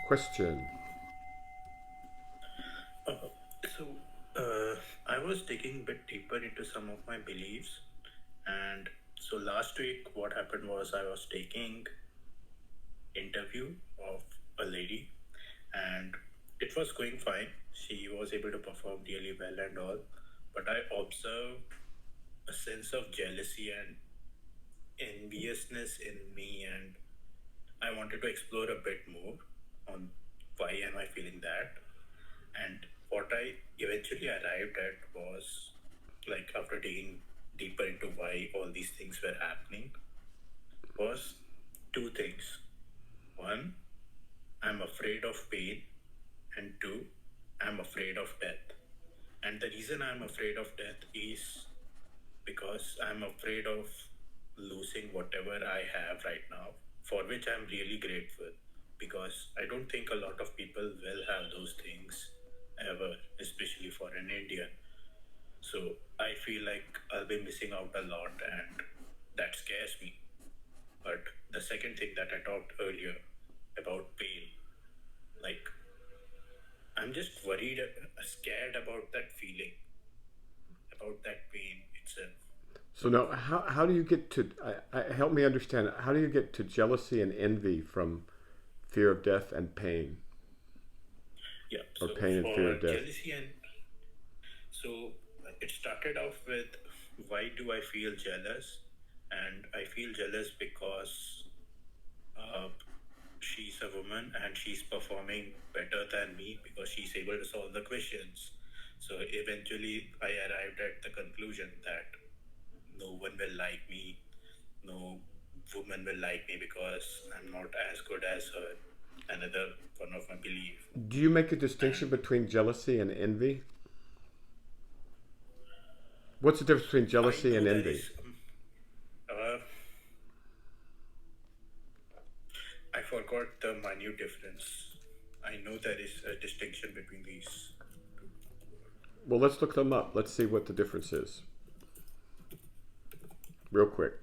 Question. Uh, so, uh, I was digging a bit deeper into some of my beliefs, and so last week, what happened was I was taking interview of a lady, and it was going fine. She was able to perform really well and all, but I observed a sense of jealousy and enviousness in me, and I wanted to explore a bit more on why am I feeling that. And what I eventually arrived at was, like, after digging deeper into why all these things were happening, was two things. One, I'm afraid of pain, and two, I'm afraid of death. And the reason I'm afraid of death is because I'm afraid of losing whatever I have right now, for which I'm really grateful. Because I don't think a lot of people will have those things ever, especially for an Indian. So I feel like I'll be missing out a lot, and that scares me. But the second thing that I talked earlier about pain, like, I'm just worried, scared about that feeling, about that pain itself. So now, how do you get to? Help me understand. How do you get to jealousy and envy from fear of death and pain, Yeah, or so pain and fear for of death? jealousy, and so it started off with, why do I feel jealous? And I feel jealous because uh, she's a woman and she's performing better than me because she's able to solve the questions. So eventually, I arrived at the conclusion that no one will like me, no woman will like me because I'm not as good as her. Another one of my belief. Do you make a distinction And between jealousy and envy? What's the difference between I jealousy know and there envy? is, I forgot the minute difference. I know there is a distinction between these. Well, let's look them up. Let's see what the difference is, real quick.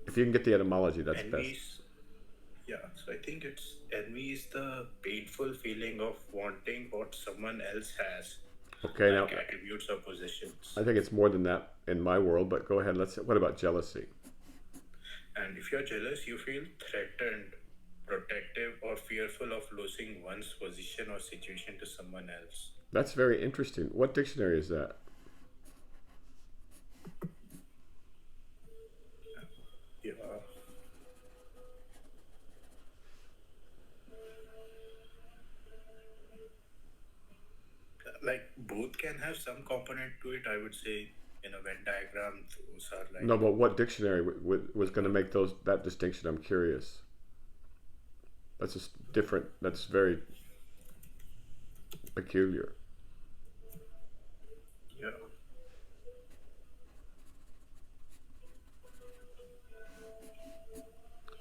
If you can get the etymology, that's best. Envy, yeah, so I think it's envy is the painful feeling of wanting what someone else has, Okay, now like attributes or possessions. I think it's more than that in my world, but go ahead. Let's. What about jealousy? And if you're jealous, you feel threatened, protective, or fearful of losing one's position or situation to someone else. That's very interesting. What dictionary is that? Yeah, like both can have some component to it. I would say in a Venn diagram, those are No, like but what dictionary was going to make those that distinction? I'm curious. That's just different. That's very peculiar. yeah.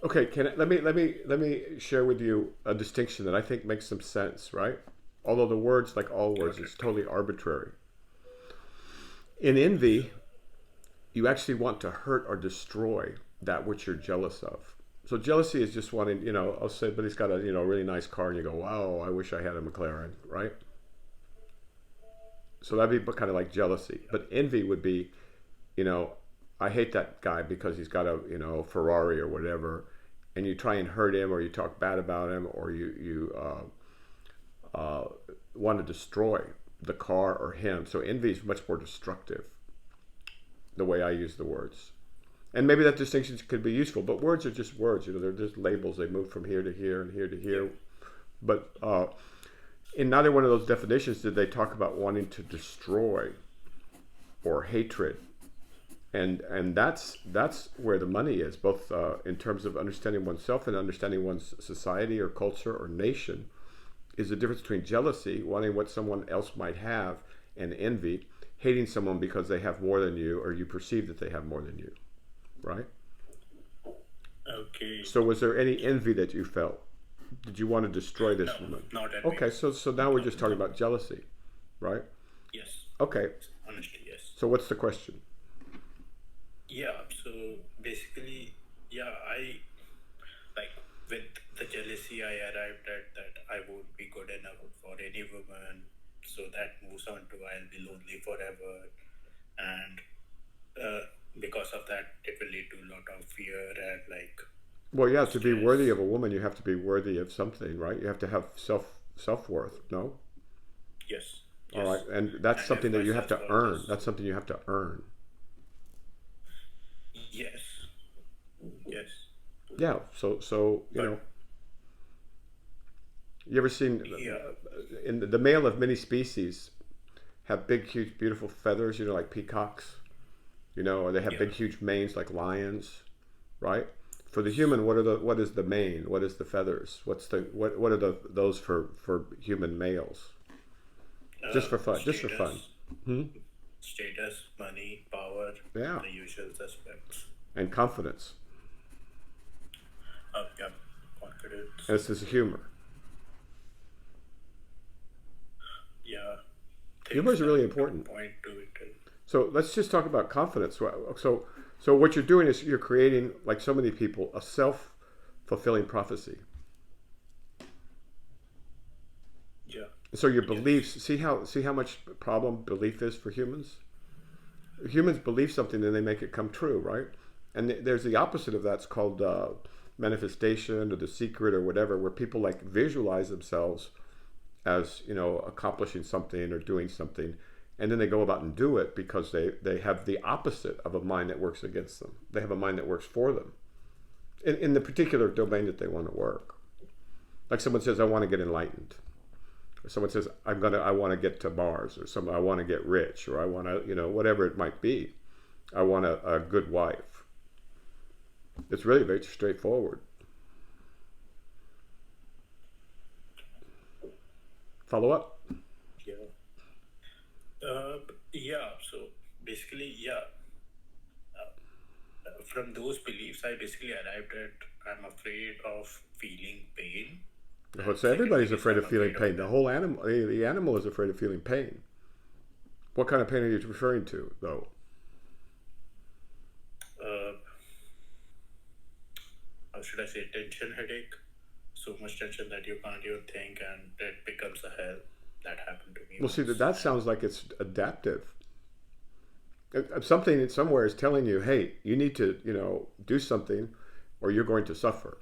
Okay, let me share with you a distinction that I think makes some sense, right? Although the words, like all words, Got is it. totally arbitrary. In envy, you actually want to hurt or destroy that which you're jealous of. So jealousy is just wanting, I'll say, but he's got a, really nice car, and you go, wow, I wish I had a McLaren, right? So that'd be kind of like jealousy. But envy would be, you know, I hate that guy because he's got a, Ferrari or whatever, and you try and hurt him, or you talk bad about him, or you want to destroy the car or him. So envy is much more destructive, the way I use the words. And maybe that distinction could be useful, but words are just words. They're just labels. They move from here to here and here to Yeah. here. But in neither one of those definitions did they talk about wanting to destroy or hatred. And that's where the money is, both in terms of understanding oneself and understanding one's society or culture or nation, is the difference between jealousy, wanting what someone else might have, and envy, hating someone because they have more than you or you perceive that they have more than you, right? Okay. So was there any envy that you felt? Did you want to destroy No, this woman? not envy. Okay, so now we're No, just talking no. about jealousy, right? Yes. Okay, Honestly, yes. so what's the question? Yeah. So basically, yeah, I like with the jealousy eventually I arrived at that I won't be good enough for any woman, so that moves on to I'll be lonely forever, and uh, because of that, it will lead to a lot of fear and like Well, yeah, to be worthy stress. of a woman, you have to be worthy of something, right? You have to have self-worth, no? Yes, All right, yes, and that's and if something that my you have self to worth earn. is That's something you have to earn. yes, yes, Yeah, so but you ever seen yeah, in the male of many species have big, huge, beautiful feathers, like peacocks, or they have yeah, big, huge manes like lions, right? For the human, what is the mane? What is the feathers? What are those for human males? Just for fun, just for fun. status, Hmm? status, money, power, Yeah, the usual suspects. and confidence. Yeah, confidence. And this is humor. Yeah, Humor things is that really important. point to it. So let's just talk about confidence. So what you're doing is you're creating, like so many people, a self-fulfilling prophecy. Yeah, So your yes, beliefs, see how much problem belief is for humans. Humans believe something and they make it come true, right? And there's the opposite of that. It's called manifestation or the secret or whatever, where people like visualize themselves as accomplishing something or doing something, and then they go about and do it because they have the opposite of a mind that works against them. They have a mind that works for them in the particular domain that they want to work. Like someone says, I want to get enlightened, or someone says, I want to get to Mars, or I want to get rich, or I want to, whatever it might be. I want a good wife. It's really very straightforward. Follow up. yeah. Yeah, so basically, yeah, from those beliefs, I basically arrived at I'm afraid of feeling pain. And So second thing everybody's is afraid I'm of feeling afraid of pain. The whole animal, the animal is afraid of feeling pain. What kind of pain are you referring to, though? uh, how should I say, tension headache. So much tension that you can't even think, and it becomes a hell. That happened to me Well, see, once, that and sounds like it's adaptive. Something somewhere is telling you, hey, you need to, do something, or you're going to suffer.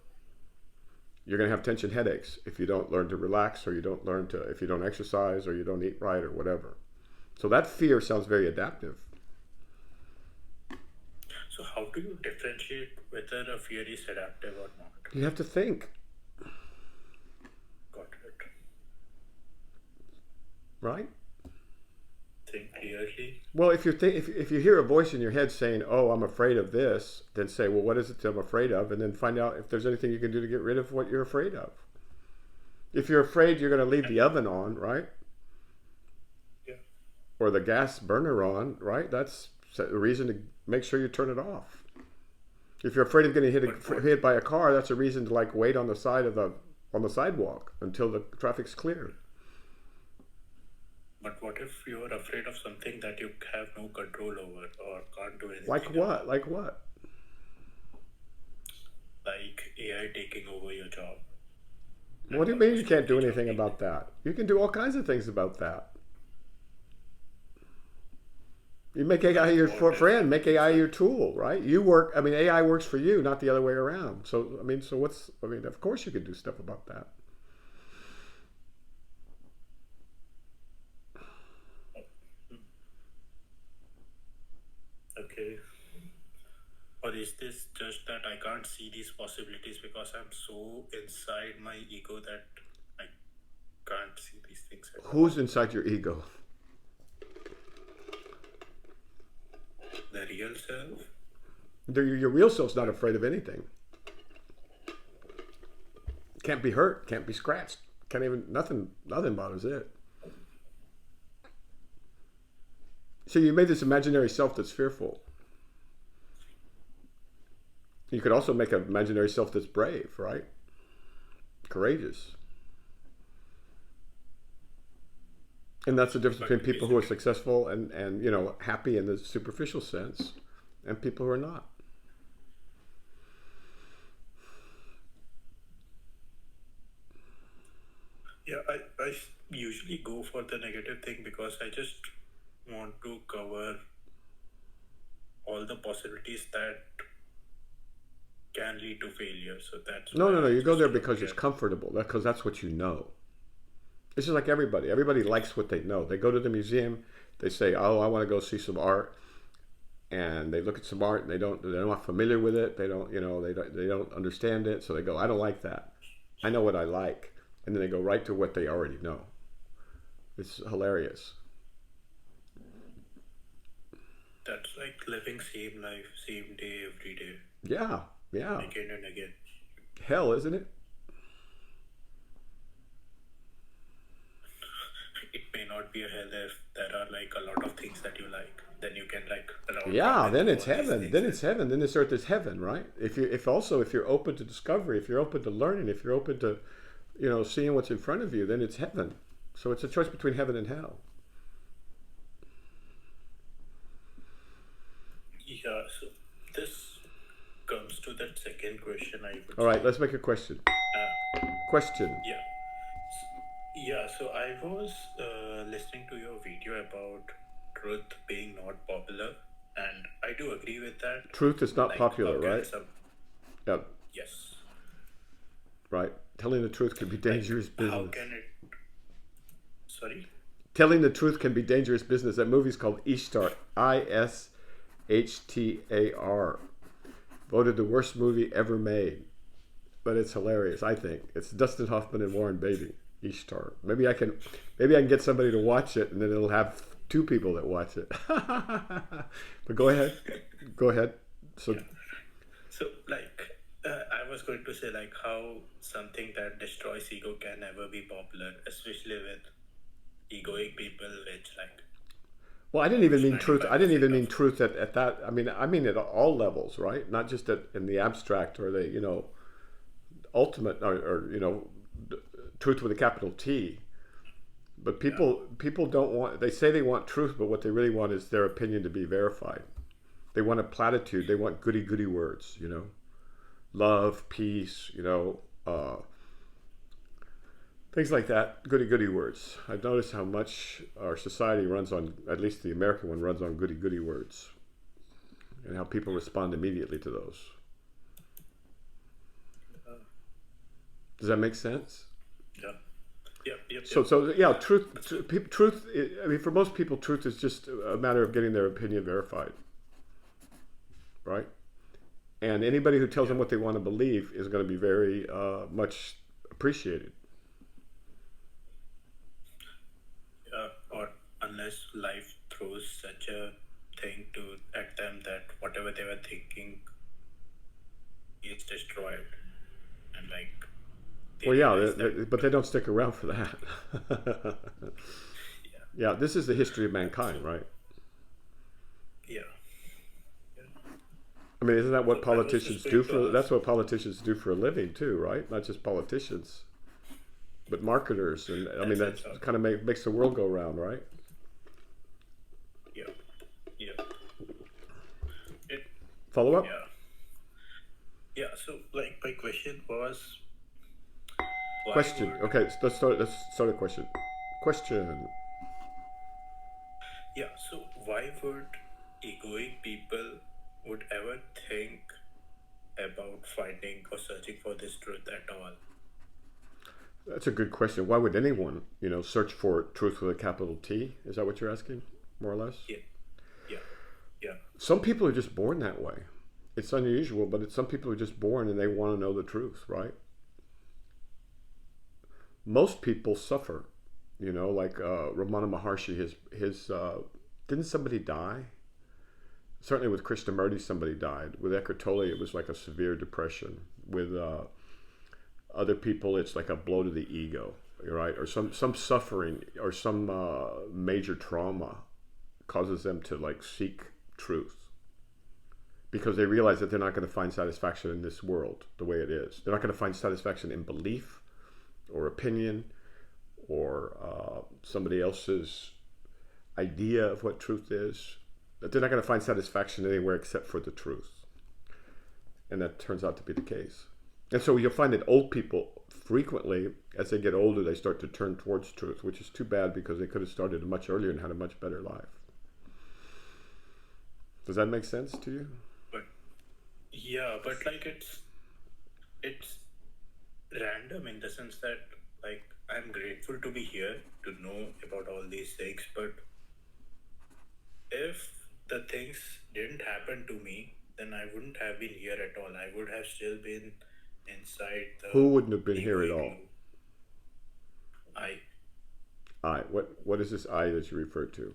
You're going to have tension headaches if you don't learn to relax, or if you don't exercise, or you don't eat right, or whatever. So that fear sounds very adaptive. so how do you differentiate whether a fear is adaptive or not? You have to think, Got it. right? Think clearly. Well, if you hear a voice in your head saying, "Oh, I'm afraid of this," then say, "Well, what is it I'm afraid of?" And then find out if there's anything you can do to get rid of what you're afraid of. If you're afraid you're going to leave And the oven on, right, yeah, or the gas burner on, right, that's a reason to make sure you turn it off. If you're afraid of getting but what? hit by a car, that's a reason to like wait on the side of the sidewalk until the traffic's cleared. But what if you're afraid of something that you have no control over or can't do Like anything what? about? Like what? Like AI taking over your job What and do you mean you almost can't do anything overjobbing. about that? You can do all kinds of things about that. You make AI your What if friend, make AI so, your tool, right? You work, I mean, AI works for you, not the other way around. So, of course you could do stuff about that. okay? Or is this just that I can't see these possibilities because I'm so inside my ego that I can't see these things at all? Who's inside your ego? The real self? Your real self's not afraid of anything. Can't be hurt, can't be scratched, can't even, nothing bothers it. So you made this imaginary self that's fearful. You could also make an imaginary self that's brave, right? Courageous. And that's the difference But between people is who it are successful and happy in the superficial sense and people who are not. usually go for the negative thing because I just want to cover all the possibilities that can lead to failure. So that's No, why no, no. I You go just there look because it's at. comfortable. Because that's what you know. It's just like everybody. Everybody likes what they know. They go to the museum. They say, "Oh, I want to go see some art," and they look at some art and they're not familiar with it. They don't, they don't understand it. So they go, "I don't like that. I know what I like," and then they go right to what they already know. It's hilarious. That's like living same life, same day, every day, Yeah, yeah. again and again. Hell, isn't it? It may not be a hell if there are like a lot of things that you like. Then you can like round Yeah, robin then through it's all these heaven. things Then and it's heaven. Then this earth is heaven, right? If you're open to discovery, if you're open to learning, if you're open to, seeing what's in front of you, then it's heaven. So it's a choice between heaven and hell. yeah. So this comes to that second question, I would All right, say. let's make a question. Uh, Question. yeah. Yeah, so I was listening to your video about truth being not popular, and I do agree with that. Truth is not Like, how popular, can right? some. Yeah, Yes. right. Telling the truth can be Like, dangerous how business. can it. Sorry? Telling the truth can be dangerous business. That movie's called Ishtar. Ishtar. Voted the worst movie ever made. But it's hilarious, I think. It's Dustin Hoffman and Warren Beatty. Ishtar. Maybe I can get somebody to watch it and then it'll have two people that watch it. But go ahead. Go ahead. So Yeah. So, like, I was going to say, like, how something that destroys ego can never be popular, especially with egoic people, which, like, well, I didn't even almost mean truth. I didn't 95% even of. mean truth at that. I mean at all levels, right? Not just in the abstract or the ultimate or truth with a capital T. But Yeah. people don't want. They say they want truth, but what they really want is their opinion to be verified. They want a platitude. They want goody words. Love, peace. Things like that. Goody words. I've noticed how much our society runs on. At least the American one runs on goody words, and how people respond immediately to those. Uh, Does that make sense? yeah. Yep, yep, So, yep. so yeah, So, truth. I mean, for most people, truth is just a matter of getting their opinion verified, right? And anybody who tells yeah. them what they want to believe is going to be very much appreciated. Or unless life throws such a thing to at them that whatever they were thinking is destroyed, and like they Well, yeah, realize that. but they don't stick around for that. Yeah, Yeah, this is the history of so mankind, right? yeah, yeah. I mean, isn't that what So I was politicians just do going to for? That's ask. what politicians do for a living too, right? Not just politicians, but marketers, and I mean That's that it. kind of makes the world go round, right? Yeah, yeah, it, Follow up yeah, yeah. So like my question was, why question. would. Okay, so let's start a question. Question. Yeah, so why would egoic people would ever think about finding or searching for this truth at all? That's a good question. Why would anyone, search for truth with a capital T? Is that what you're asking, more or less? Yeah, yeah, yeah, Some people are just born that way. It's unusual, but some people are just born and they want to know the truth, right? Most people suffer, like Ramana Maharshi. His didn't somebody die? Certainly with Krishnamurti, somebody died. With Eckhart Tolle, it was like a severe depression. With other people, it's like a blow to the ego, right? Or some suffering or some major trauma causes them to like seek truth because they realize that they're not going to find satisfaction in this world the way it is. They're not going to find satisfaction in belief or opinion or somebody else's idea of what truth is. That they're not going to find satisfaction anywhere except for the truth. And that turns out to be the case. And so you'll find that old people frequently, as they get older, they start to turn towards truth, which is too bad because they could have started much earlier and had a much better life. Does that make sense to you? But yeah, but like it's random in the sense that like I'm grateful to be here to know about all these things, but if the things didn't happen to me, then I wouldn't have been here at all. I would have still been inside the Who wouldn't have been ego here at all? igloo. I I. What is this I that you refer to?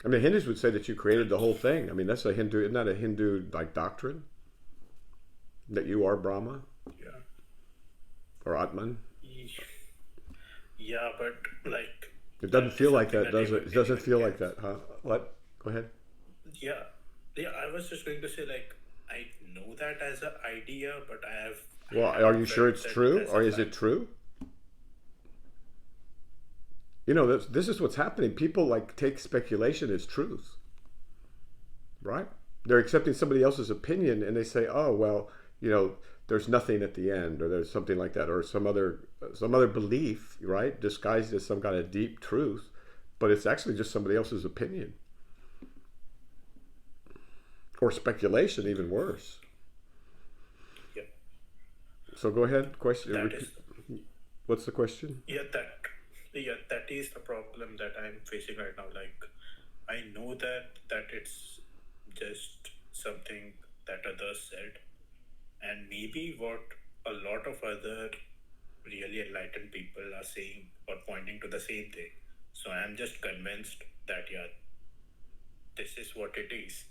I mean, Hindus would say that you created the whole thing. I mean, that's a Hindu. Isn't that a Hindu like doctrine that you are Brahma yeah. or Atman? Yeah, but like It doesn't that is feel like something that, that does it? It doesn't anyone feel can. like that, huh? What? Go ahead. Yeah, yeah. I was just going to say like I know that as an idea, but Well, I are haven't you sure felt it's that true, as a or is it fact. true? You know, this is what's happening. People like take speculation as truth, right? They're accepting somebody else's opinion, and they say, "Oh, well, you know, there's nothing at the end, or there's something like that, or some other belief, right, disguised as some kind of deep truth, but it's actually just somebody else's opinion or speculation, even worse." Yeah, So go ahead. Question. that Repeat. is What's the question? that is the problem that I'm facing right now. Like I know that it's just something that others said, and maybe what a lot of other really enlightened people are saying or pointing to the same thing. So I'm just convinced that yeah, this is what it is.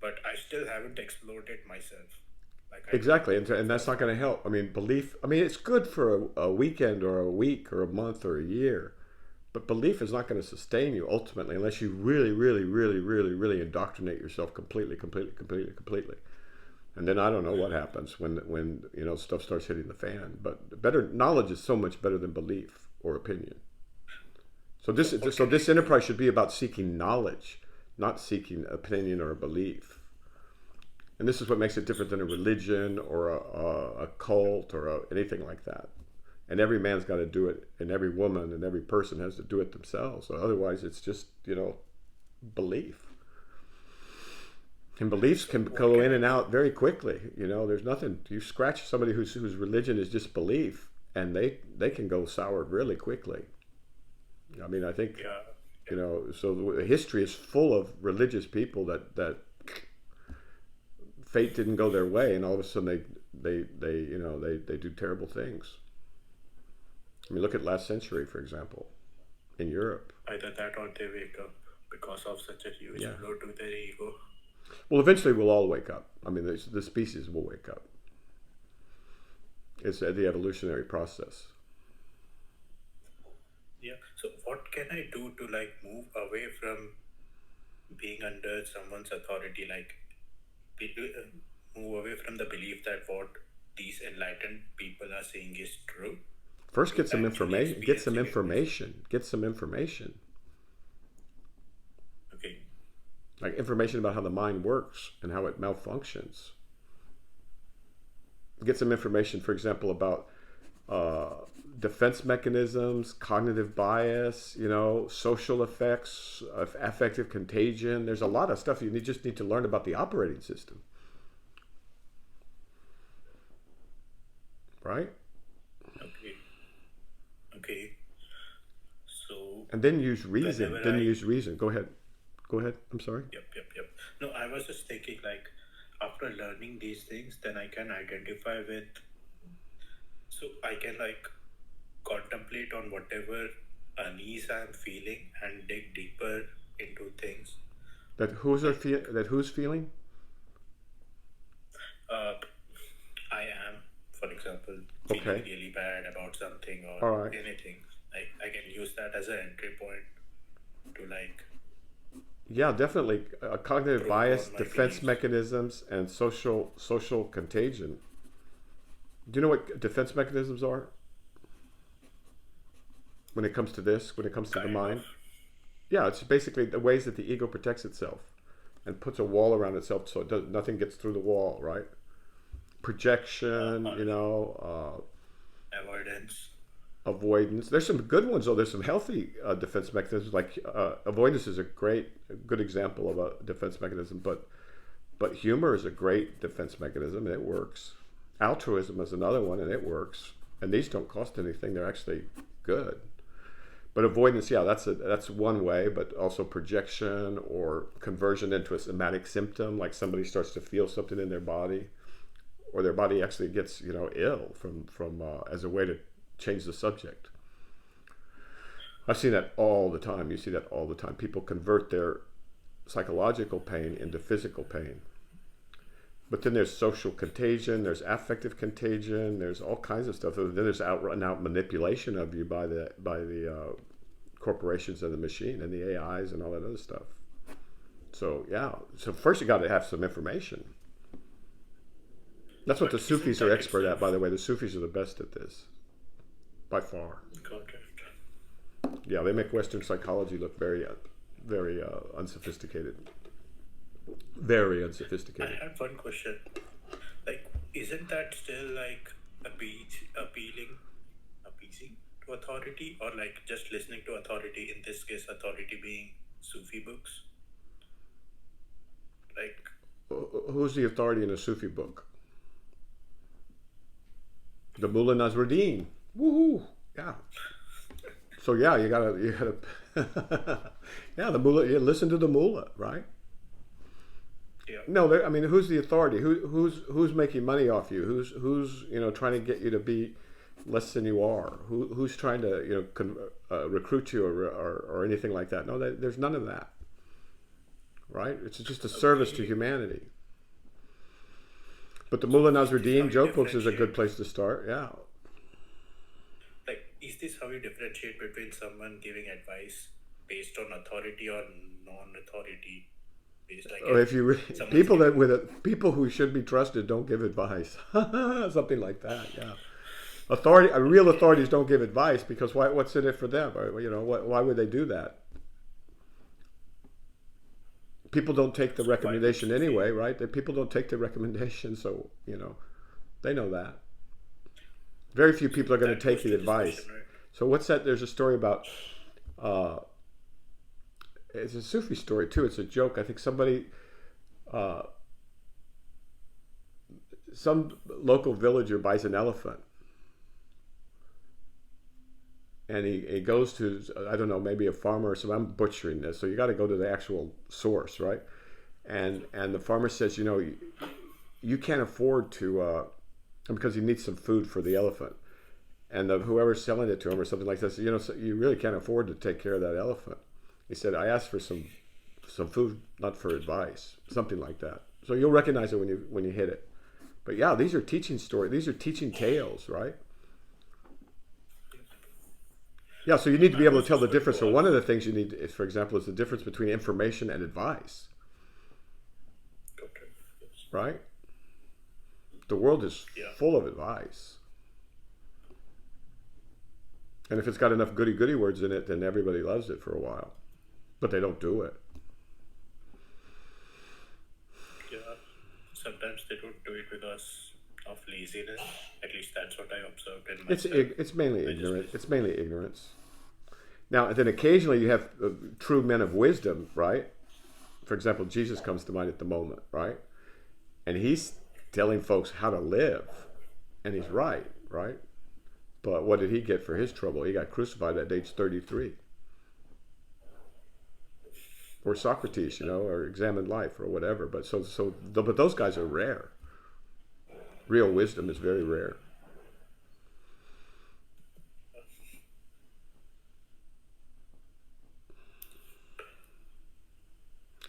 But I still haven't explored it myself. Like I don't Exactly, and know for a that's not going to fact. help. I mean, belief. I mean, it's good for a weekend or a week or a month or a year, but belief is not going to sustain you ultimately unless you really, really, really, really, really indoctrinate yourself completely, completely, completely, completely. And then I don't know what happens when you know stuff starts hitting the fan. But better knowledge is so much better than belief or opinion. So So what so can I this do? enterprise should be about seeking knowledge, not seeking opinion or belief. And this is what makes it different than a religion or a cult or anything like that. And every man's got to do it, and every woman and every person has to do it themselves. So otherwise, it's just belief. And beliefs So can what go can in I and do? out very quickly. There's nothing. You scratch somebody whose religion is just belief, and they can go sour really quickly. I mean, I think Yeah, So history is full of religious people that fate didn't go their way, and all of a sudden they do terrible things. I mean, look at last century, for example, in Europe. either that or they wake up because of such a huge Yeah. blow to their ego. Well, eventually we'll all wake up. I mean, the species will wake up. It's the evolutionary process. Yeah. So what can I do to like move away from being under someone's authority? Like move away from the belief that what these enlightened people are saying is true First, to get some actually information. Get some experiencing it myself. information. Get some information, Okay. like information about how the mind works and how it malfunctions. Get some information, for example, about uh, defense mechanisms, cognitive bias, social effects, affective contagion. There's a lot of stuff just need to learn about the operating system, right? Okay. Okay. So And then use reason. whenever Then I use reason. Go ahead. Go ahead. I'm sorry. yep. No, I was just thinking like after learning these things, then I can identify with so I can like contemplate on whatever unease I'm feeling and dig deeper into things. Like That who's feeling? uh, I am, for example, feeling Okay. really bad about something or All right. anything. Like I can use that as an entry point to like Yeah, definitely. Cognitive probe bias, on my defense beliefs. mechanisms, and social contagion. Do you know what defense mechanisms are when it comes to this? When it comes to the Kind of. mind? Yeah, it's basically the ways that the ego protects itself and puts a wall around itself so nothing gets through the wall, right? projection, avoidance. avoidance. There's some good ones, though. There's some healthy defense mechanisms. Like avoidance is a good example of a defense mechanism, but humor is a great defense mechanism, and it works. Altruism is another one, and it works. And these don't cost anything; they're actually good. But avoidance, yeah, that's one way. But also projection or conversion into a somatic symptom, like somebody starts to feel something in their body, or their body actually gets ill from as a way to change the subject. I've seen that all the time. You see that all the time. People convert their psychological pain into physical pain. But then there's social contagion, there's affective contagion, there's all kinds of stuff. Then there's out manipulation of you by the corporations and the machine and the AIs and all that other stuff. So yeah. So first you got to have some information. That's what the Sufis are expert at, by the way. The Sufis are the best at this, by far. Got it. Yeah, they make Western psychology look very, very unsophisticated. Very unsophisticated. I had one question. Like, isn't that still like appeasing to authority, or like just listening to authority? In this case, authority being Sufi books. Like, who's the authority in a Sufi book? The Mullah Nasruddin. Woohoo! Yeah. So yeah, you gotta, yeah, the Mullah. You listen to the Mullah, right? yeah. No, I mean, who's the authority? Who's making money off you? Who's trying to get you to be less than you are? Who's trying to recruit you or anything like that? No, there's none of that. Right? It's just a service to humanity. But the Mullah Nasruddin joke books is a good place to start. Yeah. Like, is this how you differentiate between someone giving advice based on authority or non-authority? Like or if you people who should be trusted don't give advice, something like that. Yeah. Real authorities don't give advice because what's in it for them? Or, why would they do that? People don't take the recommendation anyway, right? People don't take the recommendation, so they know that. Very few people are going to take the advice. Right? So what's that? There's a story about. It's a Sufi story too. It's a joke. I think somebody, some local villager buys an elephant, and he goes to, I don't know, maybe a farmer or something. I'm butchering this, so you got to go to the actual source, right? And the farmer says, you can't afford to, because he needs some food for the elephant, and whoever's selling it to him or something like this, so you really can't afford to take care of that elephant. He said, I asked for some food, not for advice, something like that. So you'll recognize it when you hit it. But yeah, these are teaching stories. These are teaching tales, right? Yeah, so you need to be able to tell the difference. So one of the things you need, is, for example, is the difference between information and advice. Right? The world is full of advice. And if it's got enough goody-goody words in it, then everybody loves it for a while. But they don't do it. Yeah. Sometimes they don't do it because of laziness. At least that's what I observed in myself. It's mainly ignorance. It's mainly ignorance. Now, and then occasionally you have true men of wisdom, right? For example, Jesus comes to mind at the moment, right? And he's telling folks how to live. And he's right? But what did he get for his trouble? He got crucified at age 33. Or Socrates, or examined life or whatever. But but those guys are rare. Real wisdom is very rare.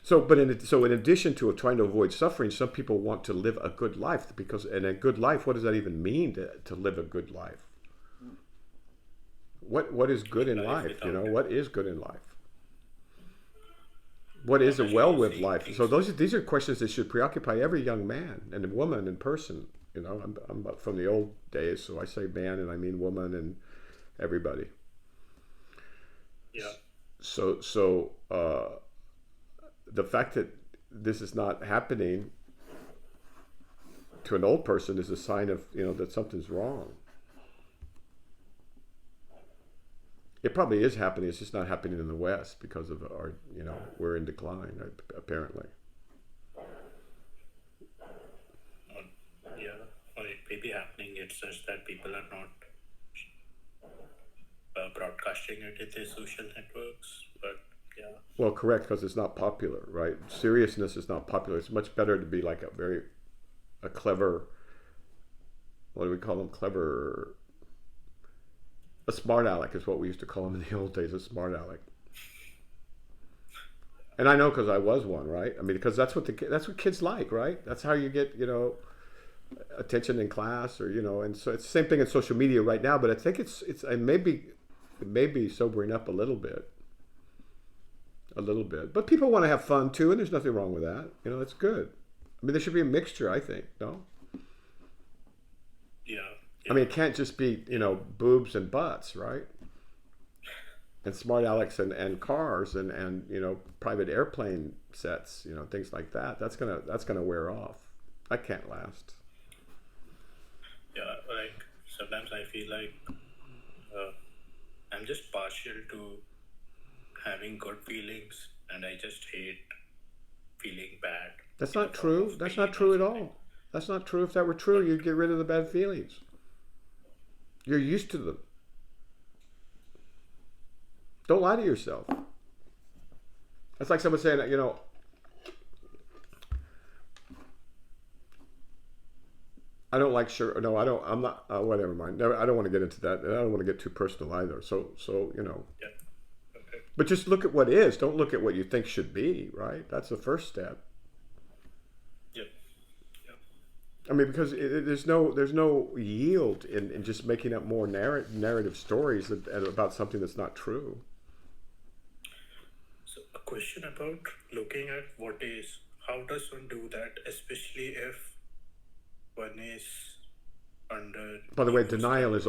So in addition to trying to avoid suffering, some people want to live a good life and a good life, what does that even mean to live a good life? What is good in life? What is good in life? What is a well-lived life? So these are questions that should preoccupy every young man and woman and person. I'm from the old days, so I say man and I mean woman and everybody. Yeah. So the fact that this is not happening to an old person is a sign of, that something's wrong. It probably is happening. It's just not happening in the West because of our, we're in decline, apparently. Yeah, or it may be happening. It's just that people are not broadcasting it in their social networks. But yeah. Well, correct, because it's not popular, right? Seriousness is not popular. It's much better to be like a clever, what do we call them? A smart aleck is what we used to call them in the old days, a smart aleck. And I know because I was one, right? I mean, because that's what kids like, right? That's how you get, attention in class, or and so it's the same thing in social media right now. But I think it may be sobering up a little bit. But people want to have fun too, and there's nothing wrong with that. It's good. I mean, there should be a mixture, I think. No. Yeah. I mean, it can't just be, boobs and butts, right? And smart alecks and cars and private airplane sets, things like that. That's gonna wear off. That can't last. Yeah, like sometimes I feel like I'm just partial to having good feelings, and I just hate feeling bad. That's not true. That's not true at all. That's not true. If that were true, you'd get rid of the bad feelings. You're used to them. Don't lie to yourself. That's like someone saying, I don't like sugar. No, I don't. I'm not. Whatever. Mind. No, I don't want to get into that. I don't want to get too personal either. So. Yeah. Okay. But just look at what is. Don't look at what you think should be. Right. That's the first step. Yeah. I mean, because there's no yield in just making up more narrative stories about something that's not true. So a question about looking at what is. How does one do that, especially if one is under? By the way, denial is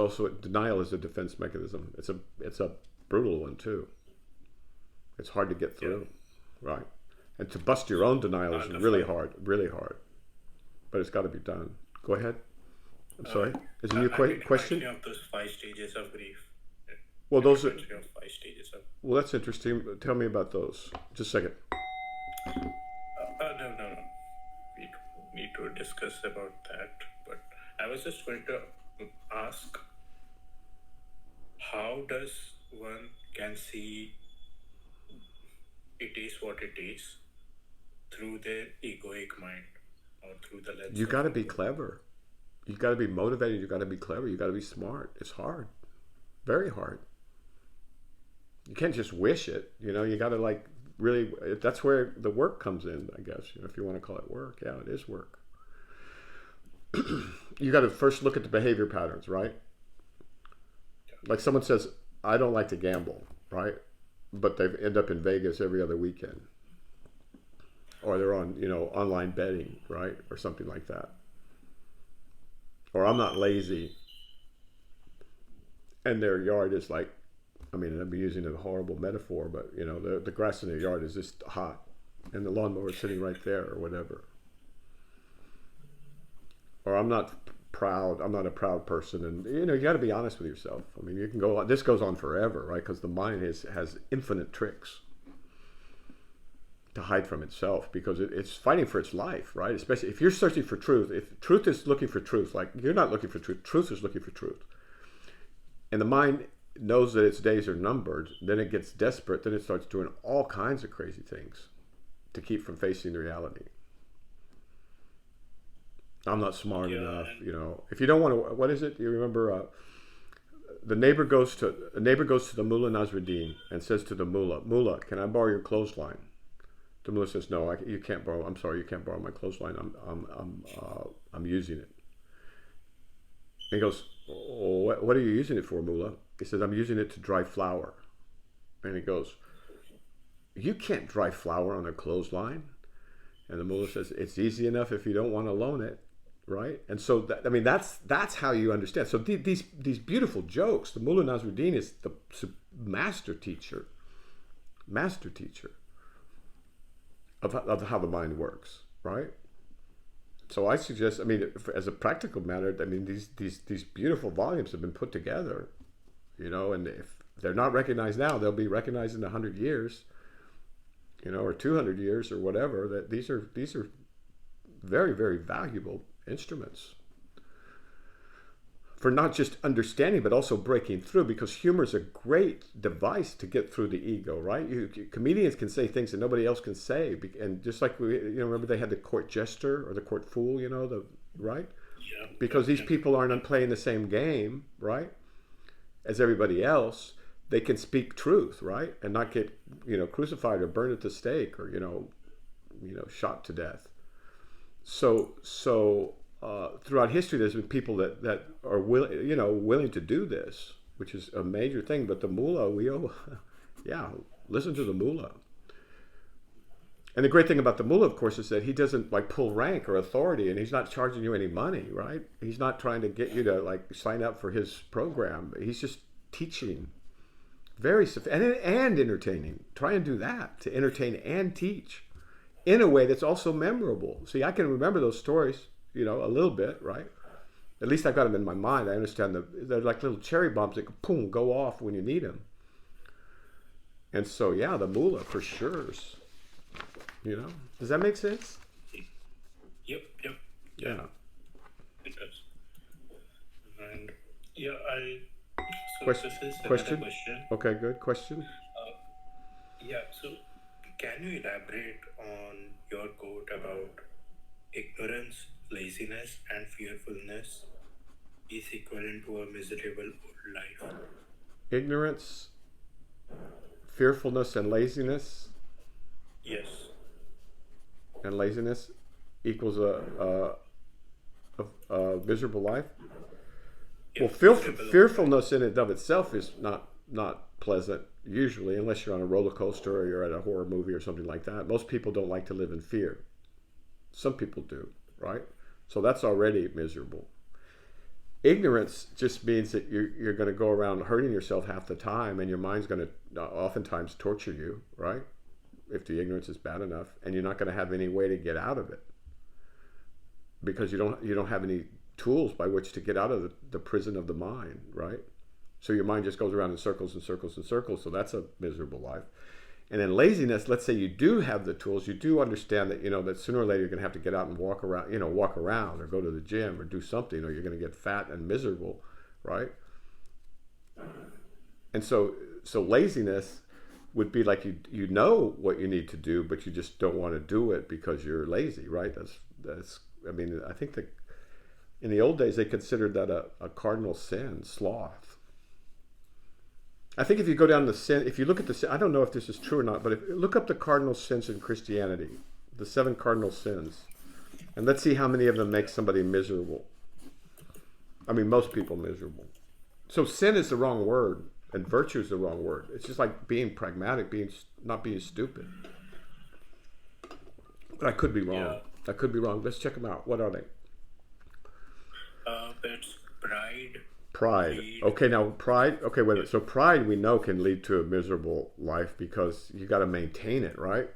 a defense mechanism. It's a brutal one too. It's hard to get through, right? And to bust your own denial is really hard. But it's got to be done. Go ahead. I'm sorry. Is it a new question? Of those 5 stages of grief. Well, those are. 5 stages of. Well, that's interesting. Tell me about those. Just a second. No. We need to discuss about that. But I was just going to ask, how does one can see it is what it is through their egoic mind? Or through the lens. You got to be clever. You got to be motivated. You got to be clever. You got to be smart. It's hard, very hard. You can't just wish it. You got to really. That's where the work comes in, I guess. If you want to call it work, yeah, it is work. You got to first look at the behavior patterns, right? Like someone says, I don't like to gamble, right? But they end up in Vegas every other weekend. Or they're on, online betting, right? Or something like that. Or I'm not lazy. And their yard is I'm using a horrible metaphor, but, the grass in their yard is just hot. And the lawnmower is sitting right there or whatever. Or I'm not proud. I'm not a proud person. And, you got to be honest with yourself. I mean, you can go on. This goes on forever, right? Because the mind has infinite tricks to hide from itself, because it's fighting for its life, right? Especially if you're searching for truth. If truth is looking for truth, like you're not looking for truth, truth is looking for truth. And the mind knows that its days are numbered, then it gets desperate, then it starts doing all kinds of crazy things to keep from facing the reality. I'm not smart enough, If you don't want to, what is it? You remember, the neighbor goes to the Mullah Nasruddin and says to the Mullah, can I borrow your clothesline? The Mullah says, no, you can't borrow. I'm sorry, you can't borrow my clothesline. I'm using it. And he goes, oh, what are you using it for, Mullah? He says, I'm using it to dry flour. And he goes, you can't dry flour on a clothesline. And the Mullah says, it's easy enough if you don't want to loan it, right? And so that's how you understand. So these beautiful jokes. The Mullah Nasruddin is the master teacher of how the mind works, right? So I suggest, I mean, as a practical matter, I mean, these beautiful volumes have been put together, and if they're not recognized now, they'll be recognized in 100 years, or 200 years or whatever. That these are very, very valuable instruments for not just understanding but also breaking through, because humor is a great device to get through the ego, right? Comedians can say things that nobody else can say, and just like remember they had the court jester or the court fool, right? Yeah. Because these people aren't playing the same game, right, as everybody else. They can speak truth, right, and not get crucified or burned at the stake or shot to death. So throughout history, there's been people that are willing to do this, which is a major thing. But the mullah, listen to the mullah. And the great thing about the mullah, of course, is that he doesn't like pull rank or authority, and he's not charging you any money, right? He's not trying to get you to like sign up for his program. He's just teaching, very and entertaining. Try and do that, to entertain and teach in a way that's also memorable. See, I can remember those stories, a little bit, right? At least I've got them in my mind. I understand they're like little cherry bombs that go off when you need them. And so, yeah, the mullah for sure. Does that make sense? Yep. Yeah. It does. And yeah, so Question? this is another Question? question. Okay, good. Question? Yeah, so can you elaborate on your quote about ignorance, laziness, and fearfulness is equivalent to a miserable life? Ignorance, fearfulness, and laziness. Yes. And laziness equals a miserable life. Yeah, Well, miserable fearfulness in and of itself is not pleasant usually, unless you're on a roller coaster or you're at a horror movie or something like that. Most people don't like to live in fear. Some people do, right? So that's already miserable. Ignorance just means that you're going to go around hurting yourself half the time, and your mind's going to oftentimes torture you, right? If the ignorance is bad enough, and you're not going to have any way to get out of it, because you don't have any tools by which to get out of the prison of the mind, right? So your mind just goes around in circles and circles and circles. So that's a miserable life. And then laziness, let's say you do have the tools, you do understand that that sooner or later you're going to have to get out and walk around or go to the gym or do something, or you're going to get fat and miserable, right? And so laziness would be like you know what you need to do, but you just don't want to do it because you're lazy, right? That's I mean, I think that in the old days they considered that a cardinal sin, sloth. I think if you go down the sin, if you look at the sin, I don't know if this is true or not, but look up the cardinal sins in Christianity, the 7 cardinal sins, and let's see how many of them make somebody miserable. I mean, most people miserable. So sin is the wrong word, and virtue is the wrong word. It's just like being pragmatic, not being stupid. But I could be wrong. Yeah. I could be wrong. Let's check them out. What are they? That's pride. Pride. Okay, now pride. Okay, wait a minute. So pride, we know, can lead to a miserable life because you got to maintain it, right?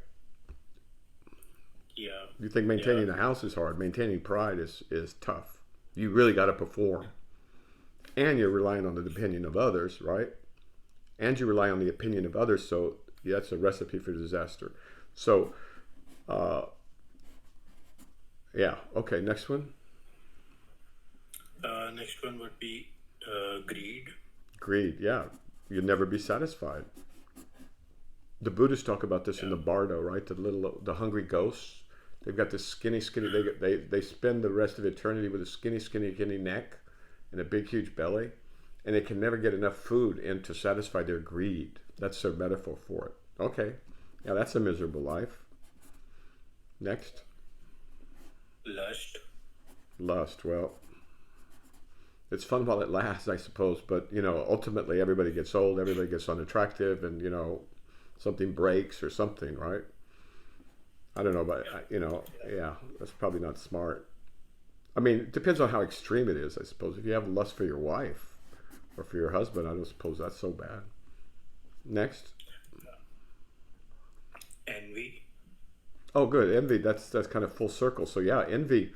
Yeah. You think maintaining a house is hard? Maintaining pride is tough. You really got to perform, and you're relying on the opinion of others, right? And you rely on the opinion of others. So that's a recipe for disaster. So, yeah. Okay. Next one. Next one would be greed. Greed, yeah. You'd never be satisfied. The Buddhists talk about this in the Bardo, right? The hungry ghosts. They've got this skinny. They spend the rest of eternity with a skinny neck and a big, huge belly, and they can never get enough food in to satisfy their greed. That's their metaphor for it. Okay, yeah, that's a miserable life. Next. Lust. Well, it's fun while it lasts, I suppose, but ultimately everybody gets old, everybody gets unattractive, and something breaks or something, right? I don't know, but yeah, that's probably not smart. I mean, it depends on how extreme it is, I suppose. If you have lust for your wife or for your husband, I don't suppose that's so bad. Next. Envy. Oh, good. Envy. That's kind of full circle. So yeah, envy.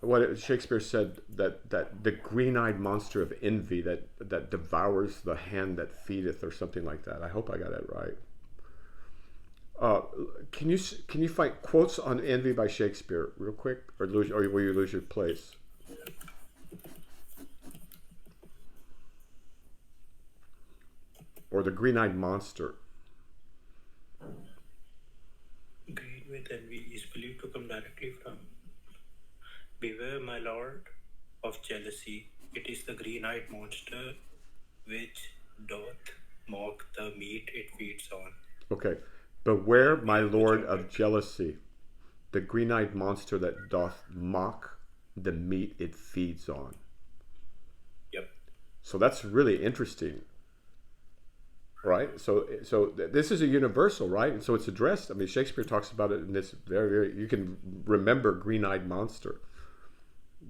what Shakespeare said, that the green-eyed monster of envy that devours the hand that feedeth, or something like that. I hope I got that right. Uh, can you find quotes on envy by Shakespeare real quick, or will you lose your place? Or the green-eyed monster? Greed with envy is believed to come directly from beware, my lord, of jealousy. It is the green-eyed monster which doth mock the meat it feeds on. Okay. Beware, my Yeah, the lord, of chocolate. jealousy, the green-eyed monster that doth mock the meat it feeds on. Yep. So that's really interesting, right? So this is a universal, right? And so it's addressed. I mean, Shakespeare talks about it in this very. You can remember green-eyed monster,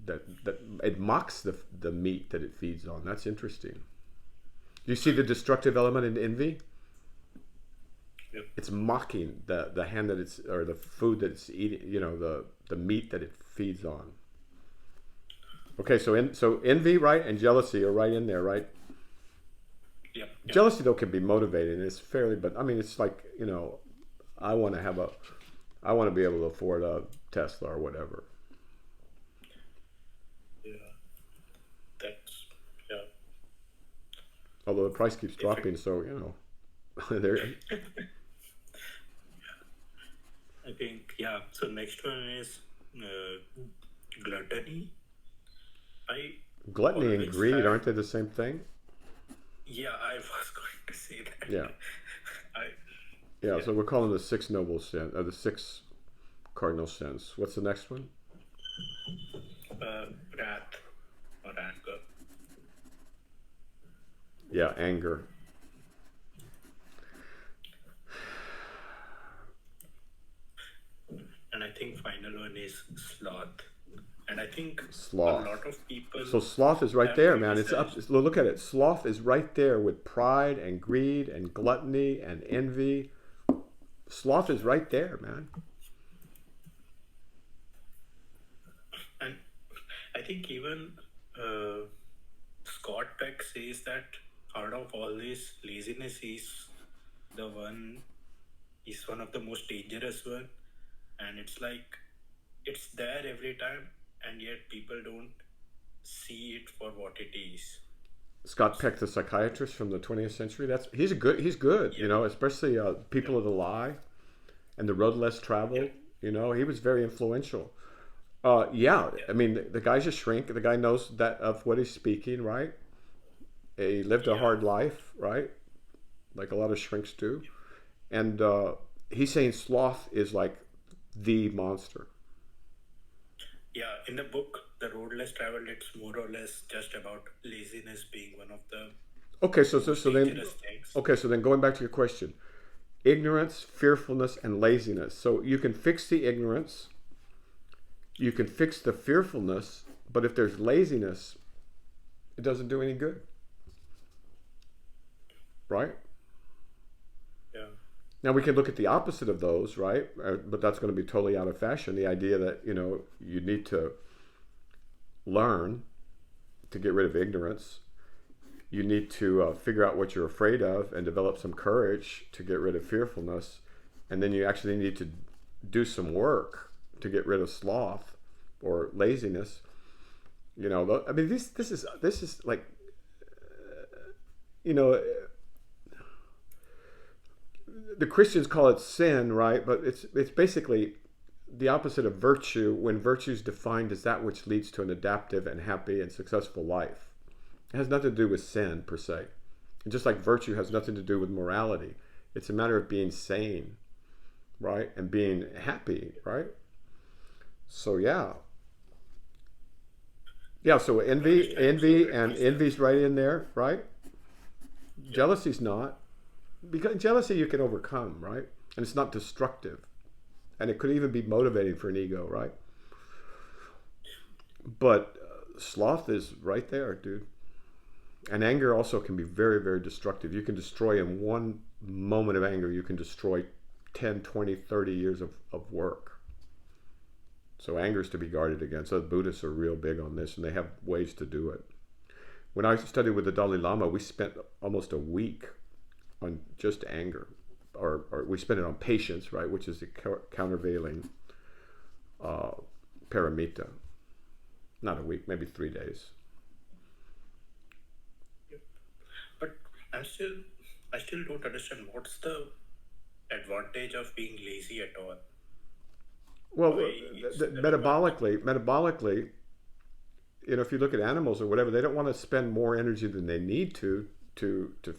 that it mocks the meat that it feeds on. That's interesting. Do you see the destructive element in envy? Yep. It's mocking the hand that it's, or the food that it's eating. The meat that it feeds on. Okay, so envy, right, and jealousy are right in there, right? Yep. Yep. Jealousy, though, can be motivating. It's fairly, but I mean, it's like, I want to I want to be able to afford a Tesla or whatever. Yeah. That's yeah. Although the price keeps If it, dropping, so there. I think yeah. So next one is gluttony. I Gluttony and always greed, had. aren't they the same thing? Yeah, I was going to say that. Yeah, I yeah. yeah. So we're calling the six noble sin, the six cardinal sins. What's the next one? Wrath or anger. Yeah, anger. And I think final one is sloth. And I think a Sloth. lot of people So sloth is right have there, man. It's up. criticized. Look at it. Sloth is right there with pride and greed and gluttony and envy. Sloth is right there, man. And I think even uh, Scott Peck says that out of all this, laziness the one is one of the most dangerous one, and it's like it's there every time, and yet people don't see it for what it is. Scott So Peck, the psychiatrist from the 20th century. He's good. He's good. yeah, Especially yeah, People of the Lie and The Road Less yeah, Traveled. He was very influential. Yeah, yeah, I mean, the guy's a shrink. The guy knows that of what he's speaking, right? He lived a yeah, hard life, right? Like a lot of shrinks do. And he's saying sloth is like the monster. yeah. In the book, The Road Less Traveled, it's more or less just about laziness being one of the Okay, most dangerous things. so then going back to your question, ignorance, fearfulness, and laziness. So you can fix the ignorance, you can fix the fearfulness, but if there's laziness, it doesn't do any good, right? Yeah, Now we can look at the opposite of those, right? But that's going to be totally out of fashion. The idea that you need to learn to get rid of ignorance. You need to figure out what you're afraid of and develop some courage to get rid of fearfulness, and then you actually need to do some work to get rid of sloth or laziness. I mean, this is like, you know the Christians call it sin, right? But it's basically the opposite of virtue, when virtue is defined as that which leads to an adaptive and happy and successful life. It has nothing to do with sin per se. And just like virtue has nothing to do with morality, it's a matter of being sane, right? And being happy, right? So yeah. So I was trying to separate myself. envy's right in there, right? Yep. Jealousy's not, because jealousy you can overcome, right? And it's not destructive, and it could even be motivating for an ego, right? But sloth is right there, dude. And anger also can be very, very destructive. You can destroy, in one moment of anger, you can destroy 10, 20, 30 years of work. So anger is to be guarded against. So the Buddhists are real big on this, and they have ways to do it. When I studied with the Dalai Lama, we spent almost a week on just anger, or we spent it on patience, right, which is the countervailing paramita. Not a week, maybe 3 days. But I still don't understand what's the advantage of being lazy at all. Well, Why is that metabolically, if you look at animals or whatever, they don't want to spend more energy than they need to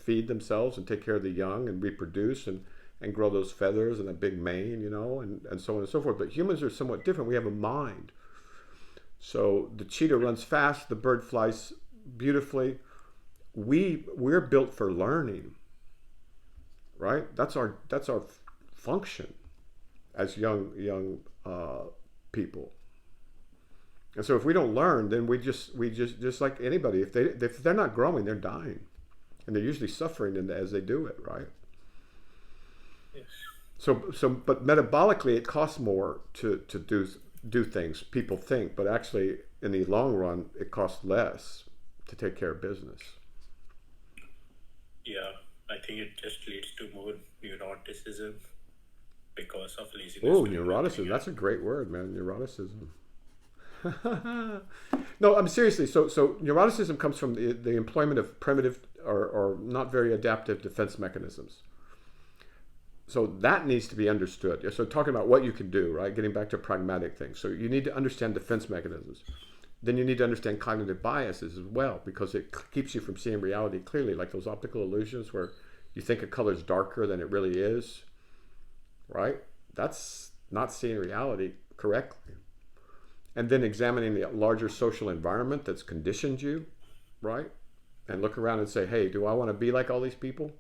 feed themselves and take care of the young and reproduce and grow those feathers and a big mane, and so on and so forth. But humans are somewhat different. We have a mind. So the cheetah runs fast, the bird flies beautifully. We're built for learning, right? That's our function as young people. And so if we don't learn, then we just like anybody, if they're not growing, they're dying, and they're usually suffering as they do it, right? Yes. So but metabolically, it costs more to do things. People think, but actually, in the long run, it costs less to take care of business. Yeah, I think it just leads to more neuroticism because of laziness. Oh, neuroticism. That's a great word, man. Neuroticism. No, I'm seriously. So neuroticism comes from the employment of primitive or not very adaptive defense mechanisms. So that needs to be understood. So talking about what you can do, right? Getting back to pragmatic things. So you need to understand defense mechanisms. Then you need to understand cognitive biases as well, because it keeps you from seeing reality clearly, like those optical illusions where you think a color is darker than it really is, right? That's not seeing reality correctly. And then examining the larger social environment that's conditioned you, right? And look around and say, hey, do I want to be like all these people?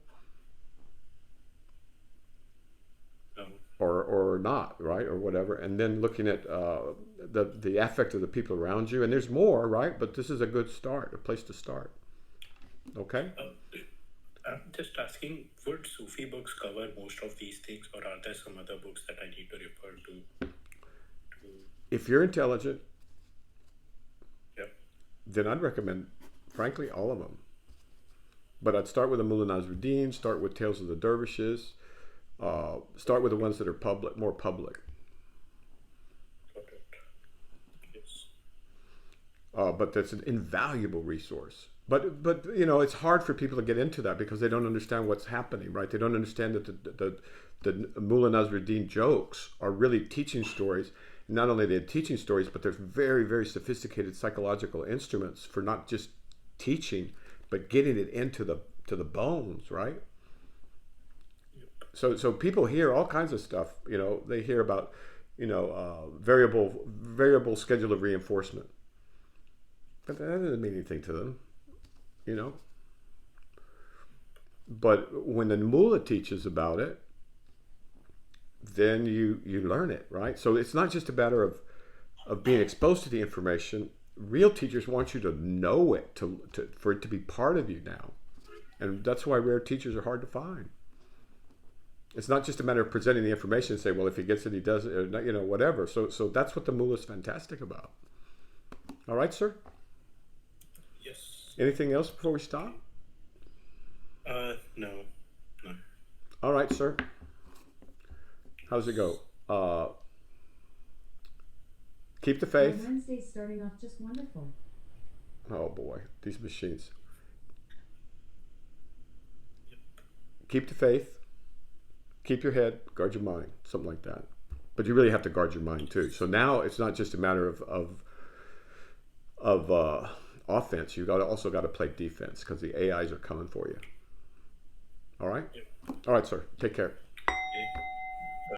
Or not, right? Or whatever. And then looking at the affect of the people around you. And there's more, right? But this is a good start, a place to start. Okay? I'm just asking, would Sufi books cover most of these things, or are there some other books that I need to refer to? If you're intelligent, Yeah. then I'd recommend, frankly, all of them. But I'd start with the Mullah Nasruddin, start with Tales of the Dervishes, start with the ones that are more public. Got it. Yes. But that's an invaluable resource. But it's hard for people to get into that because they don't understand what's happening, right? They don't understand that the Mullah Nasruddin jokes are really teaching stories. Not only are they teaching stories, but there's very, very sophisticated psychological instruments for not just teaching, but getting it into the bones, right? So people hear all kinds of stuff. They hear about variable schedule of reinforcement, but that doesn't mean anything to them, But when the mullah teaches about it, then you learn it, right? So it's not just a matter of being exposed to the information. Real teachers want you to know it, for it to be part of you now, and that's why rare teachers are hard to find. It's not just a matter of presenting the information and say, well, if he gets it, he does it, or not, whatever. So that's what the mullah is fantastic about. All right, sir? Yes. Anything else before we stop? No. All right, sir. How's it go? Keep the faith. Wednesday's starting off just wonderful. Oh boy, these machines. Keep the faith. Keep your head. Guard your mind. Something like that. But you really have to guard your mind too. So now it's not just a matter of offense. You also got to play defense because the AIs are coming for you. All right. Yep. All right, sir. Take care.